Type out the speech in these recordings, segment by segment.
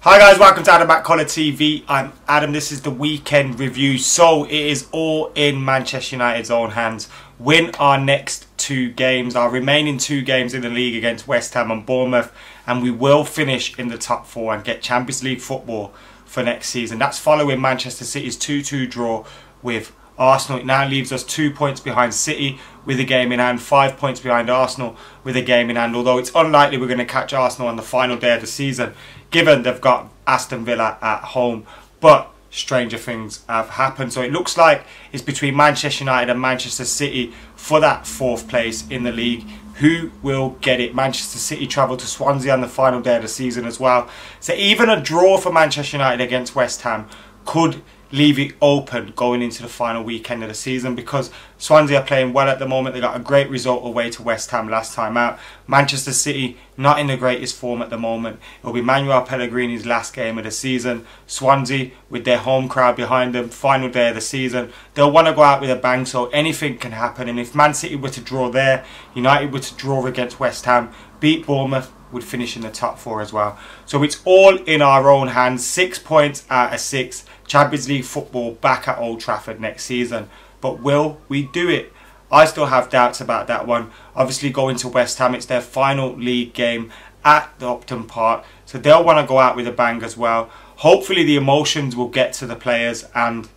Hi guys, welcome to Adam McKola TV. I'm Adam. This is the weekend review. So it is all in Manchester United's own hands. Win our next two games, our remaining two games in the league against West Ham and Bournemouth, and we will finish in the top four and get Champions League football for next season. That's following Manchester City's 2-2 draw with Arsenal. It now leaves us 2 points behind City with a game in hand, 5 points behind Arsenal with a game in hand, although it's unlikely we're going to catch Arsenal on the final day of the season given they've got Aston Villa at home. But stranger things have happened, so it looks like it's between Manchester United and Manchester City for that fourth place in the league. Who will get it? Manchester City travel to Swansea on the final day of the season as well, so even a draw for Manchester United against West Ham could leave it open going into the final weekend of the season, because Swansea are playing well at the moment. They got a great result away to West Ham last time out. Manchester City not in the greatest form at the moment. It'll be Manuel Pellegrini's last game of the season. Swansea with their home crowd behind them, final day of the season, they'll want to go out with a bang, so anything can happen. And if Man City were to draw there, United were to draw against West Ham, beat Bournemouth, would finish in the top four as well. So it's all in our own hands. 6 points out of 6. Champions League football back at Old Trafford next season. But will we do it? I still have doubts about that one. Obviously going to West Ham, it's their final league game at the Upton Park, so they'll want to go out with a bang as well. Hopefully the emotions will get to the players and,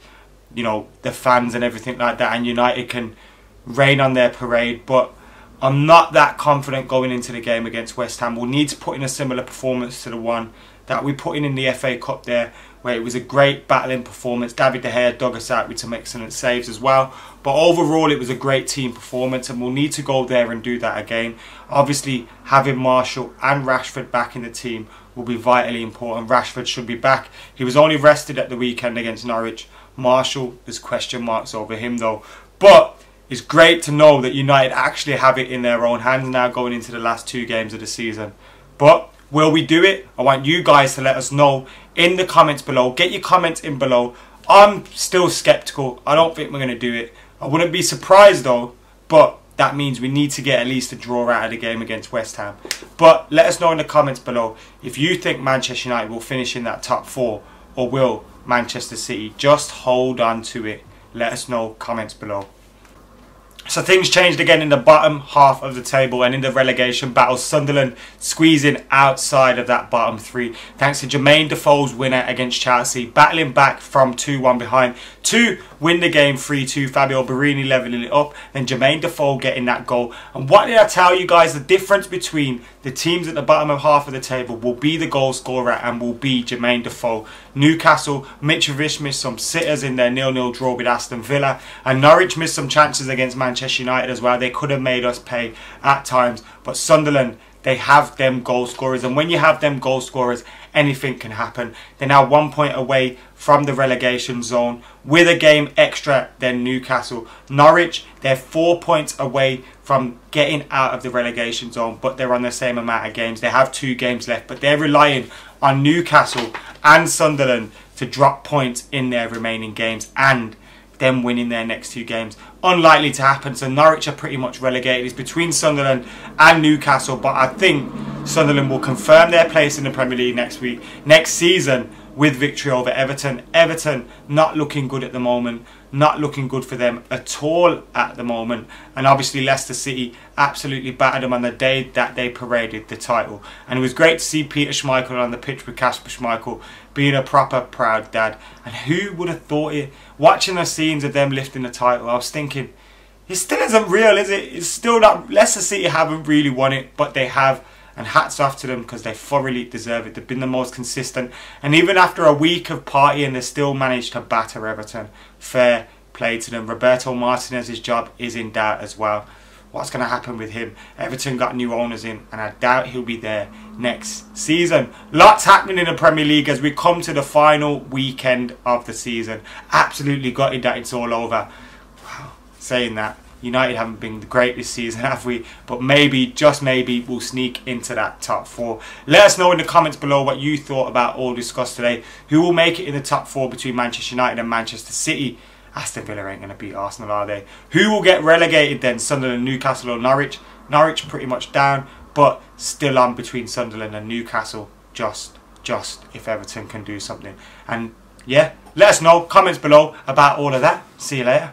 you know, the fans and everything like that, and United can rain on their parade. But I'm not that confident going into the game against West Ham. We'll need to put in a similar performance to the one that we put in the FA Cup there, where it was a great battling performance. David De Gea dug us out with some excellent saves as well. But overall, it was a great team performance, and we'll need to go there and do that again. Obviously, having Martial and Rashford back in the team will be vitally important. Rashford should be back. He was only rested at the weekend against Norwich. Martial, there's question marks over him though. But it's great to know that United actually have it in their own hands now going into the last two games of the season. But will we do it? I want you guys to let us know in the comments below. Get your comments in below. I'm still sceptical. I don't think we're going to do it. I wouldn't be surprised though, but that means we need to get at least a draw out of the game against West Ham. But let us know in the comments below if you think Manchester United will finish in that top four, or will Manchester City just hold on to it. Let us know, comments below. So things changed again in the bottom half of the table and in the relegation battle. Sunderland squeezing outside of that bottom three thanks to Jermaine Defoe's winner against Chelsea, battling back from 2-1 behind to win the game 3-2. Fabio Borini levelling it up, then Jermaine Defoe getting that goal. And what did I tell you guys? The difference between the teams at the bottom of half of the table will be the goal scorer and will be Jermaine Defoe. Newcastle, Mitrovic missed some sitters in their 0-0 draw with Aston Villa, and Norwich missed some chances against Manchester United as well. They could have made us pay at times, but Sunderland, they have them goal scorers, and when you have them goal scorers, anything can happen. They're now 1 point away from the relegation zone with a game extra than Newcastle. Norwich, they're 4 points away from getting out of the relegation zone, but they're on the same amount of games. They have 2 games left, but they're relying on Newcastle and Sunderland to drop points in their remaining games and them winning their next 2 games. Unlikely to happen, so Norwich are pretty much relegated. It's between Sunderland and Newcastle, but I think Sunderland will confirm their place in the Premier League next season with victory over Everton. Everton not looking good at the moment, not looking good for them at all at the moment. And obviously Leicester City absolutely battered them on the day that they paraded the title. And it was great to see Peter Schmeichel on the pitch with Kasper Schmeichel being a proper proud dad. And who would have thought it? Watching the scenes of them lifting the title, I was thinking, it still isn't real, is it? It's still not. Leicester City haven't really won it, but they have. And hats off to them, because they thoroughly deserve it. They've been the most consistent. And even after a week of partying, they still managed to batter Everton. Fair play to them. Roberto Martinez's job is in doubt as well. What's going to happen with him? Everton got new owners in, and I doubt he'll be there next season. Lots happening in the Premier League as we come to the final weekend of the season. Absolutely gutted that it's all over. Wow. Saying that, United haven't been great this season, have we? But maybe, just maybe, we'll sneak into that top 4. Let us know in the comments below what you thought about all discussed today. Who will make it in the top 4 between Manchester United and Manchester City? Aston Villa ain't going to beat Arsenal, are they? Who will get relegated then? Sunderland, Newcastle or Norwich? Norwich pretty much down, but still on between Sunderland and Newcastle. Just just if Everton can do something. And yeah, let us know, comments below about all of that. See you later.